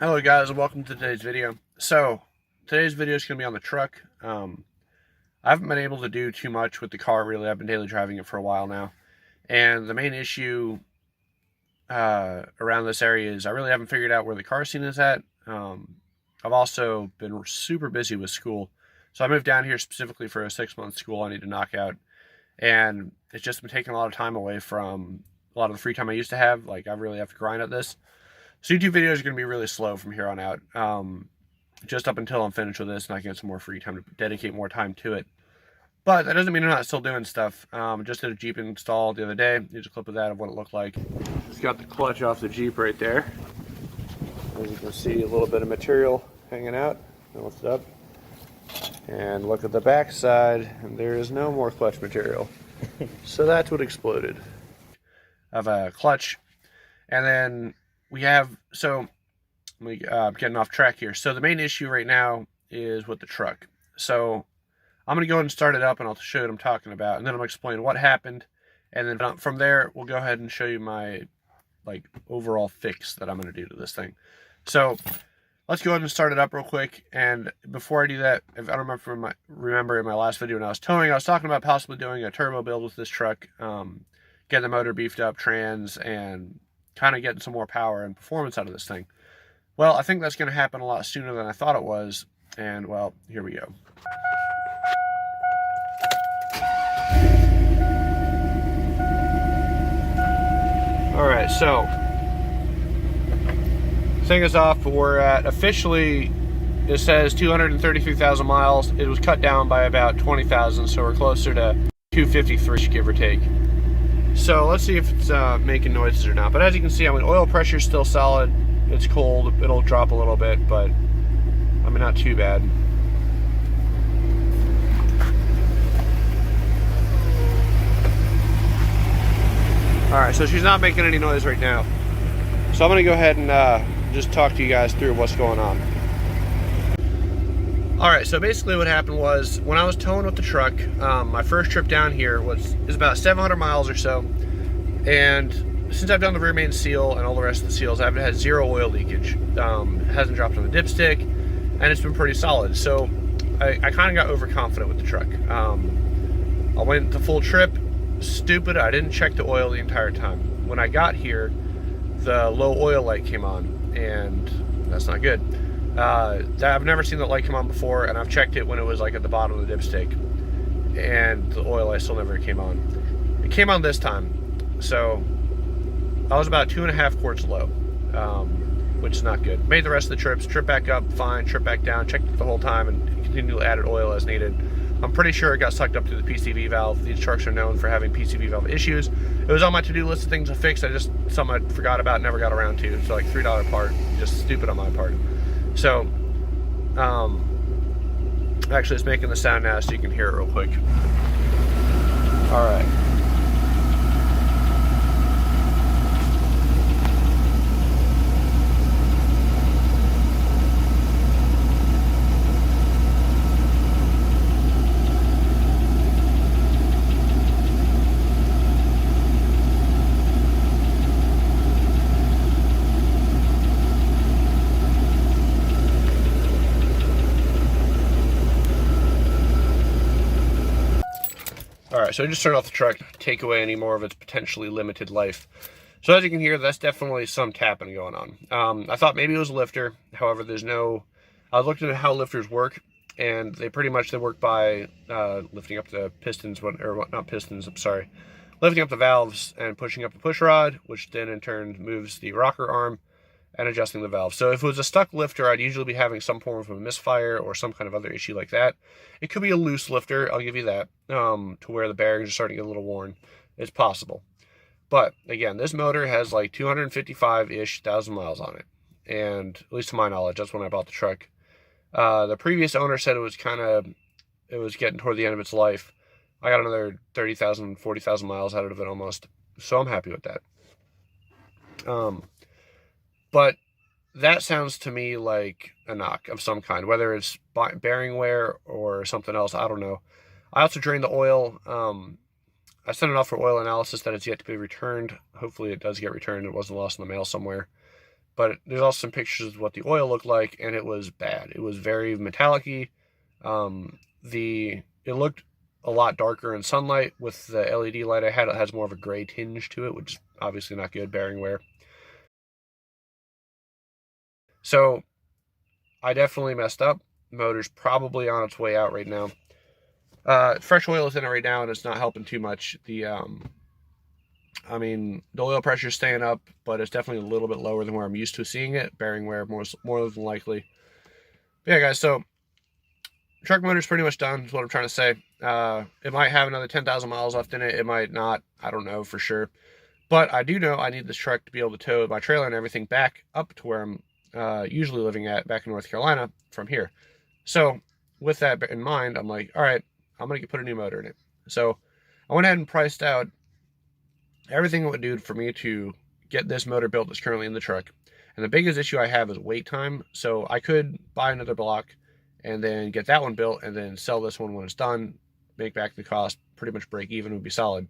Hello guys, and welcome to today's video. So today's video is going to be on the truck. I haven't been able to do too much with the car really. I've been daily driving it for a while now, and the main issue around this area is I really haven't figured out where the car scene is at. I've also been super busy with school, so I moved down here specifically for a 6-month school I need to knock out, and it's just been taking a lot of time away from a lot of the free time I used to have. Like, I really have to grind at this. So YouTube videos are going to be really slow from here on out, just up until I'm finished with this and I can get some more free time to dedicate more time to it. But that doesn't mean I'm not still doing stuff. Just did a Jeep install the other day. Here's a clip of that of what it looked like. Just got the clutch off the Jeep right there. As you can see, a little bit of material hanging out. I'll lift it up. And look at the back side, and there is no more clutch material. So that's what exploded. I have a clutch, and then we have, so I'm getting off track here. So the main issue right now is with the truck. So I'm going to go ahead and start it up, and I'll show you what I'm talking about, and then I'm going to explain what happened, and then from there we'll go ahead and show you my overall fix that I'm going to do to this thing. So let's go ahead and start it up real quick. And before I do that, if I don't remember in my last video when I was towing, I was talking about possibly doing a turbo build with this truck, getting the motor beefed up, trans, and kind of getting some more power and performance out of this thing. Well, I think that's going to happen a lot sooner than I thought it was, and well, here we go. Alright, so thing is off. We're at, officially, it says 233,000 miles. It was cut down by about 20,000, so we're closer to 253, give or take. So let's see if it's making noises or not. But as you can see, oil pressure is still solid. It's cold. It'll drop a little bit, but not too bad. All right, so she's not making any noise right now. So I'm gonna go ahead and just talk to you guys through what's going on. All right, so basically what happened was when I was towing with the truck, my first trip down here is about 700 miles or so. And since I've done the rear main seal and all the rest of the seals, I've had zero oil leakage. It hasn't dropped on the dipstick, and it's been pretty solid. So I kind of got overconfident with the truck. I went the full trip. Stupid, I didn't check the oil the entire time. When I got here, the low oil light came on, and that's not good. I've never seen that light come on before, and I've checked it when it was at the bottom of the dipstick, and the oil light still never came on. It came on this time, so I was about 2.5 quarts low, which is not good. Made the rest of the trips, trip back up, fine, trip back down, checked it the whole time, and continually added oil as needed. I'm pretty sure it got sucked up through the PCV valve. These trucks are known for having PCV valve issues. It was on my to-do list of things to fix. Something I forgot about, never got around to. It's like $3 part, just stupid on my part. So, actually it's making the sound now so you can hear it real quick. All right. Alright, so I just turned off the truck to take away any more of its potentially limited life. So as you can hear, that's definitely some tapping going on. I thought maybe it was a lifter. However, I looked at how lifters work, and they work by lifting up the pistons, lifting up the valves and pushing up the push rod, which then in turn moves the rocker arm and adjusting the valve. So if it was a stuck lifter, I'd usually be having some form of a misfire or some kind of other issue like that. It could be a loose lifter, I'll give you that, to where the bearings are starting to get a little worn. It's possible. But again, this motor has 255-ish thousand miles on it. And at least to my knowledge, that's when I bought the truck. The previous owner said it was getting toward the end of its life. I got another 30,000, 40,000 miles out of it almost. So I'm happy with that. But that sounds to me like a knock of some kind, whether it's bearing wear or something else. I don't know. I also drained the oil. I sent it off for oil analysis that it's yet to be returned. Hopefully it does get returned. It wasn't lost in the mail somewhere. but there's also some pictures of what the oil looked like, and it was bad. It was very metallic-y. It looked a lot darker in sunlight. With the LED light I had, it has more of a gray tinge to it, which is obviously not good bearing wear. So I definitely messed up. The motor's probably on its way out right now. Fresh oil is in it right now, and it's not helping too much. The oil pressure is staying up, but it's definitely a little bit lower than where I'm used to seeing it. Bearing wear more than likely. But yeah, guys, so truck motor's pretty much done, is what I'm trying to say. It might have another 10,000 miles left in it. It might not. I don't know for sure. But I do know I need this truck to be able to tow my trailer and everything back up to where I'm usually living at back in North Carolina from here. So with that in mind, I'm like, all right, I'm going to put a new motor in it. So I went ahead and priced out everything it would do for me to get this motor built that's currently in the truck. And the biggest issue I have is wait time. So I could buy another block and then get that one built and then sell this one when it's done, make back the cost, pretty much break even, would be solid.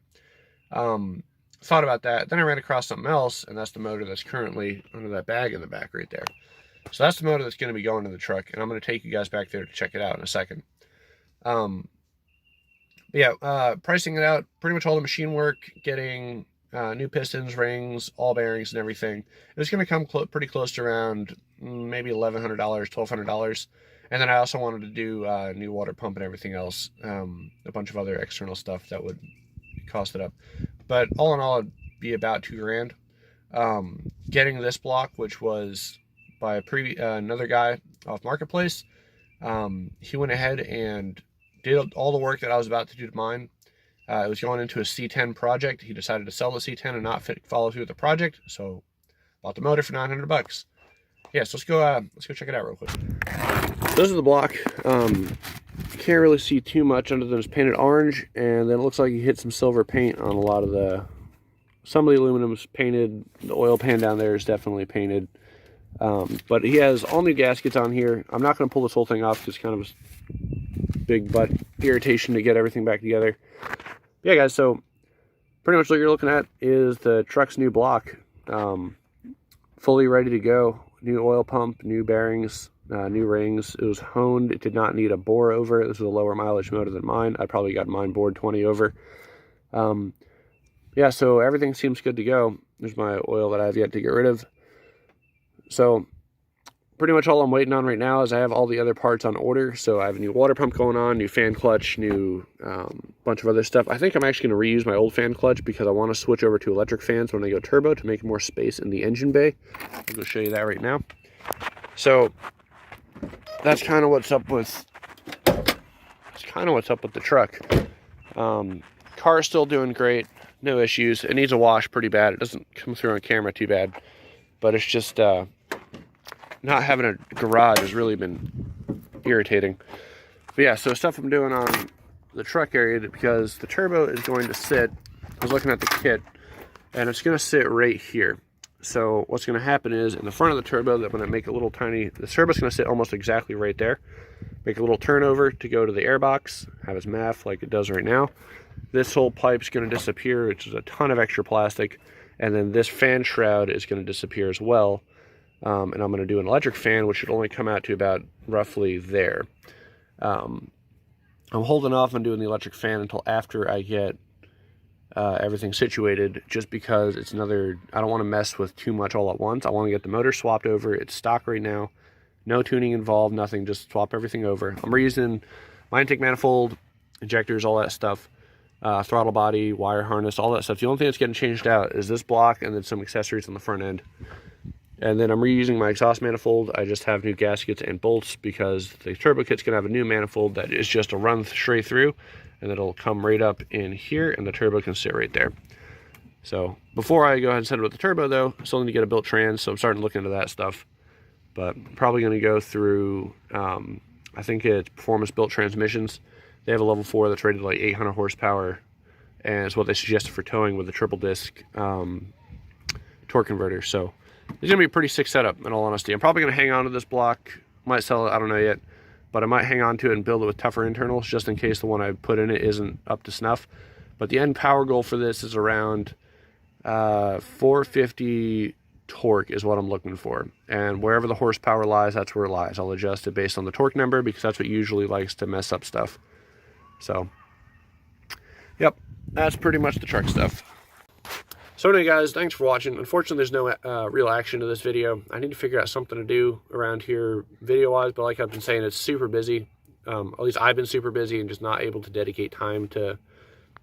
Thought about that. Then I ran across something else, and that's the motor that's currently under that bag in the back right there. So that's the motor that's going to be going in the truck, and I'm going to take you guys back there to check it out in a second. Pricing it out, pretty much all the machine work, getting new pistons, rings, all bearings and everything. It was going to come pretty close to around maybe $1,100, $1,200. And then I also wanted to do a new water pump and everything else, a bunch of other external stuff that would cost it up. But all in all, it'd be about $2,000. Getting this block, which was by another guy off Marketplace, he went ahead and did all the work that I was about to do to mine. It was going into a C10 project. He decided to sell the C10 and not follow through with the project, so bought the motor for $900. Yeah, so let's go check it out real quick. This is the block. Can't really see too much under than it's painted orange, and then it looks like he hit some silver paint on a lot of some of the aluminum is painted. The oil pan down there is definitely painted. But he has all new gaskets on here. I'm not going to pull this whole thing off because it's kind of a big butt irritation to get everything back together. Yeah, guys, so pretty much what you're looking at is the truck's new block. Fully ready to go. New oil pump, new bearings, new rings. It was honed. It did not need a bore over it. This was a lower mileage motor than mine. I probably got mine bored 20 over. Yeah, so everything seems good to go. There's my oil that I have yet to get rid of. So pretty much all I'm waiting on right now is I have all the other parts on order. So I have a new water pump going on, new fan clutch, new bunch of other stuff. I think I'm actually going to reuse my old fan clutch because I want to switch over to electric fans when I go turbo to make more space in the engine bay. I'm going to show you that right now. So that's kind of what's up with the truck. Car's still doing great, no issues. It needs a wash pretty bad. It doesn't come through on camera too bad, but it's just not having a garage has really been irritating. But yeah, so stuff I'm doing on the truck area, because the turbo is going to sit, I was looking at the kit, and it's going to sit right here. So what's going to happen is in the front of the turbo, I'm going to make a little tiny, the turbo's going to sit almost exactly right there. Make a little turnover to go to the air box, have its MAF like it does right now. This whole pipe's going to disappear, which is a ton of extra plastic. And then this fan shroud is going to disappear as well. And I'm going to do an electric fan, which should only come out to about roughly there. I'm holding off on doing the electric fan until after I get everything situated, just because it's another, I don't want to mess with too much all at once. I want to get the motor swapped over. It's stock right now. No tuning involved, nothing, just swap everything over. I'm reusing my intake manifold, injectors, all that stuff. Throttle body, wire harness, all that stuff. The only thing that's getting changed out is this block and then some accessories on the front end. And then I'm reusing my exhaust manifold. I just have new gaskets and bolts because the turbo kit's going to have a new manifold that is just a run straight through, and it'll come right up in here, and the turbo can sit right there. So before I go ahead and set it with the turbo, though, I still need to get a built trans, so I'm starting to look into that stuff. But I'm probably going to go through, I think it's Performance Built Transmissions. They have a level 4 that's rated like 800 horsepower, and it's what they suggested for towing with the triple disc torque converter. So it's going to be a pretty sick setup, in all honesty. I'm probably going to hang on to this block. Might sell it, I don't know yet. But I might hang on to it and build it with tougher internals, just in case the one I put in it isn't up to snuff. But the end power goal for this is around 450 torque is what I'm looking for. And wherever the horsepower lies, that's where it lies. I'll adjust it based on the torque number because that's what usually likes to mess up stuff. So, yep, that's pretty much the truck stuff. So anyway, guys, thanks for watching. Unfortunately, there's no real action to this video. I need to figure out something to do around here video-wise, but like I've been saying, it's super busy. At least I've been super busy and just not able to dedicate time to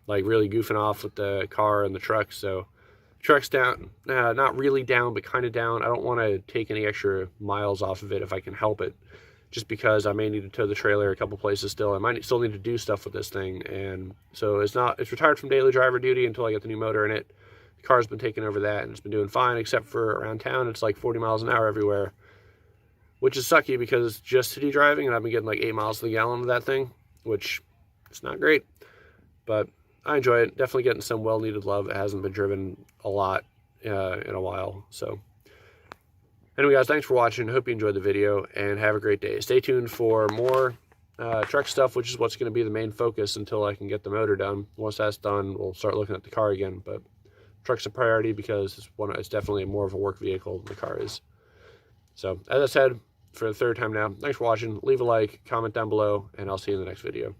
like really goofing off with the car and the truck. So truck's down, not really down, but kind of down. I don't want to take any extra miles off of it if I can help it, just because I may need to tow the trailer a couple places still. I might still need to do stuff with this thing. And so it's retired from daily driver duty until I get the new motor in it. The car's been taking over that and it's been doing fine, except for around town. It's like 40 miles an hour everywhere, which is sucky because it's just city driving and I've been getting like 8 miles to the gallon of that thing, which it's not great, but I enjoy it. Definitely getting some well-needed love. It hasn't been driven a lot in a while. So anyway, guys, thanks for watching. Hope you enjoyed the video and have a great day. Stay tuned for more truck stuff, which is what's going to be the main focus until I can get the motor done. Once that's done, we'll start looking at the car again, but truck's a priority because it's definitely more of a work vehicle than the car is. So as I said for the third time now, thanks for watching. Leave a like, comment down below, and I'll see you in the next video.